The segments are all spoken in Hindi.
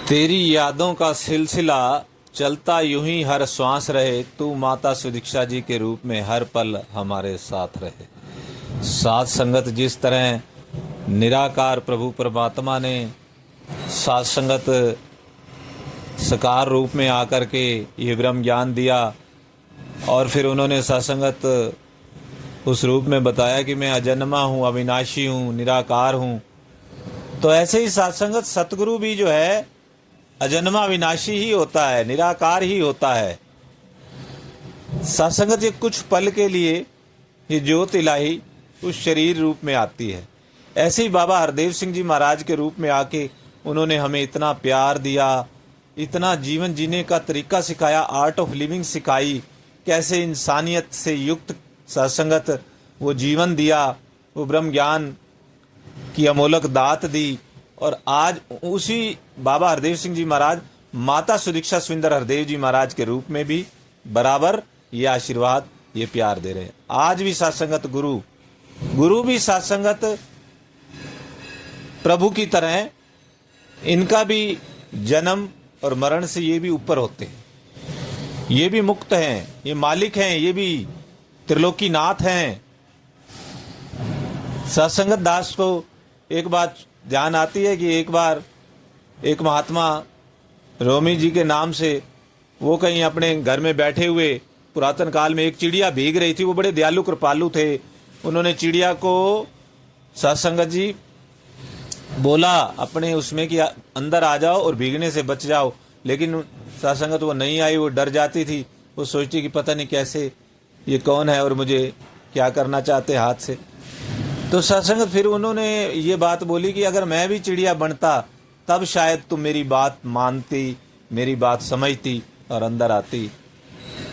तेरी यादों का सिलसिला चलता यूं ही हर श्वास रहे। तू माता सुदीक्षा जी के रूप में हर पल हमारे साथ रहे। साथ संगत जिस तरह निराकार प्रभु परमात्मा ने साथ संगत साकार रूप में आकर के ये ब्रह्म ज्ञान दिया और फिर उन्होंने सत्संगत उस रूप में बताया कि मैं अजन्मा हूँ, अविनाशी हूँ, निराकार हूँ। तो ऐसे ही सत्संगत सतगुरु भी जो है अजन्मा अविनाशी ही होता है, निराकार ही होता है। सत्संगत ये कुछ पल के लिए ये ज्योत इलाही उस शरीर रूप में आती है। ऐसे ही बाबा हरदेव सिंह जी महाराज के रूप में आके उन्होंने हमें इतना प्यार दिया, इतना जीवन जीने का तरीका सिखाया, आर्ट ऑफ लिविंग सिखाई, कैसे इंसानियत से युक्त सत्संगत वो जीवन दिया, वो ब्रह्म ज्ञान की अमोलक दात दी। और आज उसी बाबा हरदेव सिंह जी महाराज माता सुदीक्षा सुंदर हरदेव जी महाराज के रूप में भी बराबर ये आशीर्वाद, ये प्यार दे रहे हैं। आज भी सत्संगत गुरु भी सत्संगत प्रभु की तरह, इनका भी जन्म और मरण से ये भी ऊपर होते हैं, ये भी मुक्त हैं, ये मालिक हैं, ये भी त्रिलोकीनाथ हैं। सत्संगत दास को एक बात ध्यान आती है कि एक बार एक महात्मा रोमी जी के नाम से वो कहीं अपने घर में बैठे हुए पुरातन काल में एक चिड़िया भीग रही थी। वो बड़े दयालु कृपालु थे। उन्होंने चिड़िया को सत्संगत जी बोला अपने उसमें कि अंदर आ जाओ और भीगने से बच जाओ, लेकिन सत्संगत वो नहीं आई। वो डर जाती थी, वो सोचती कि पता नहीं कैसे ये कौन है और मुझे क्या करना चाहते हाथ से। तो सत्संगत फिर उन्होंने ये बात बोली कि अगर मैं भी चिड़िया बनता तब शायद तुम मेरी बात मानती, मेरी बात समझती और अंदर आती,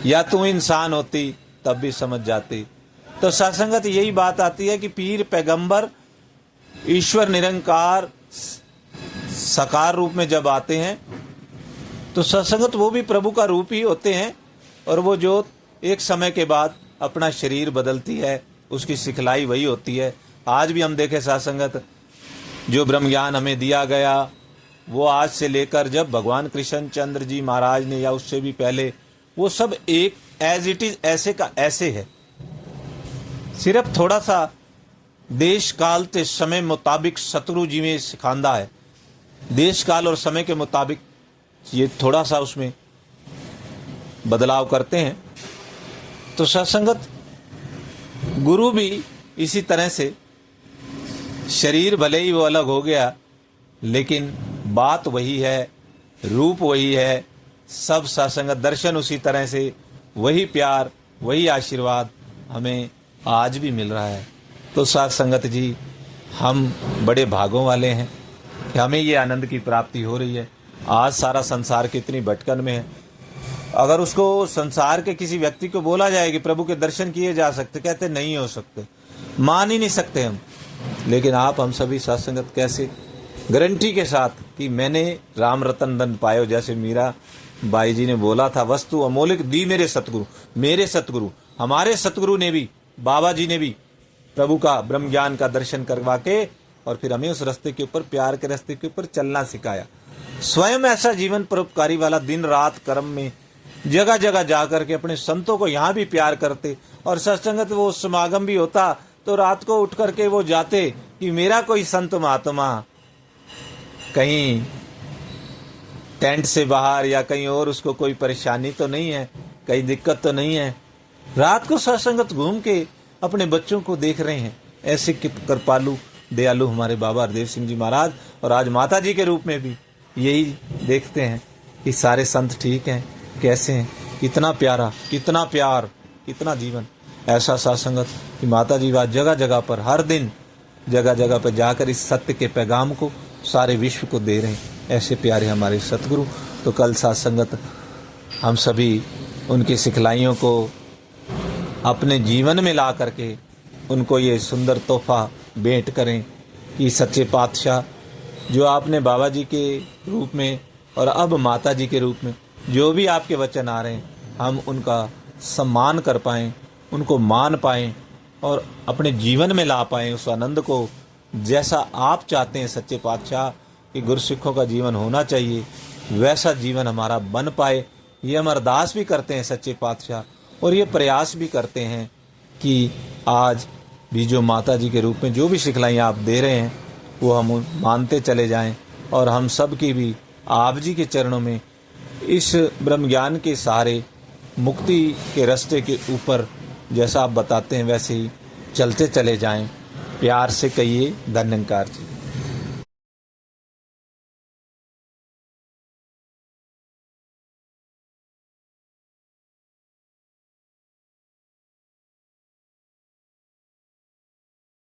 या तू इंसान होती तब भी समझ जाती। तो सत्संगत यही बात आती है कि पीर पैगंबर ईश्वर निरंकार साकार रूप में जब आते हैं तो सत्संगत वो भी प्रभु का रूप ही होते हैं। और वो जो एक समय के बाद अपना शरीर बदलती है, उसकी सिखलाई वही होती है। आज भी हम देखें सत्संगत, जो ब्रह्म ज्ञान हमें दिया गया वो आज से लेकर जब भगवान कृष्ण चंद्र जी महाराज ने या उससे भी पहले, वो सब एक एज इट इज ऐसे का ऐसे है। सिर्फ थोड़ा सा देश काल ते समय मुताबिक सतगुरु जी में सिखांदा है। देश काल और समय के मुताबिक ये थोड़ा सा उसमें बदलाव करते हैं। तो सत्संगत गुरु भी इसी तरह से, शरीर भले ही वो अलग हो गया लेकिन बात वही है, रूप वही है। सब सत्संगत दर्शन उसी तरह से, वही प्यार, वही आशीर्वाद हमें आज भी मिल रहा है। तो सत्संगत जी, हम बड़े भागों वाले हैं कि हमें ये आनंद की प्राप्ति हो रही है। आज सारा संसार कितनी भटकन में है। अगर उसको संसार के किसी व्यक्ति को बोला जाए कि प्रभु के दर्शन किए जा सकते, कहते नहीं हो सकते, मान ही नहीं सकते हम। लेकिन आप हम सभी सत्संगत कैसे गारंटी के साथ कि मैंने राम रतन धन पायो, जैसे मीरा बाई जी ने बोला था, वस्तु अमोलिक दी मेरे सतगुरु। हमारे सतगुरु ने भी, बाबा जी ने भी प्रभु का ब्रह्म ज्ञान का दर्शन करवा के और फिर हमें उस रास्ते के ऊपर, प्यार के रास्ते के ऊपर चलना सिखाया। स्वयं ऐसा जीवन परोपकारी वाला, दिन रात कर्म में जगह जगह जाकर के अपने संतों को यहाँ भी प्यार करते। और सत्संगत वो समागम भी होता तो रात को उठ करके वो जाते कि मेरा कोई संत महात्मा कहीं टेंट से बाहर या कहीं और उसको कोई परेशानी तो नहीं है, कहीं दिक्कत तो नहीं है। रात को सत्संगत घूम के अपने बच्चों को देख रहे हैं। ऐसे कृपालु दयालु हमारे बाबा हरदेव सिंह जी महाराज, और आज माता जी के रूप में भी यही देखते हैं कि सारे संत ठीक हैं, कैसे हैं, कितना प्यारा, कितना प्यार, कितना जीवन। ऐसा सत्संगत कि माता जी आज जगह जगह पर, हर दिन जगह जगह पर जाकर इस सत्य के पैगाम को सारे विश्व को दे रहे हैं। ऐसे प्यारे हमारे सतगुरु। तो कल सत्संगत हम सभी उनकी सिखलाइयों को अपने जीवन में ला करके उनको ये सुंदर तोहफा भेंट करें कि सच्चे पातशाह, जो आपने बाबा जी के रूप में और अब माता जी के रूप में जो भी आपके वचन आ रहे हैं, हम उनका सम्मान कर पाएँ, उनको मान पाएँ और अपने जीवन में ला पाएँ उस आनंद को, जैसा आप चाहते हैं सच्चे पातशाह। कि गुरसिखों का जीवन होना चाहिए वैसा जीवन हमारा बन पाए, ये हम अरदास भी करते हैं सच्चे पातशाह। और ये प्रयास भी करते हैं कि आज भी जो माता जी के रूप में जो भी सिखलाइयाँ आप दे रहे हैं वो हम मानते चले जाएं, और हम सब की भी आप जी के चरणों में इस ब्रह्म ज्ञान के सहारे मुक्ति के रास्ते के ऊपर जैसा आप बताते हैं वैसे ही चलते चले जाएं। प्यार से कहिए धन्यकार जी।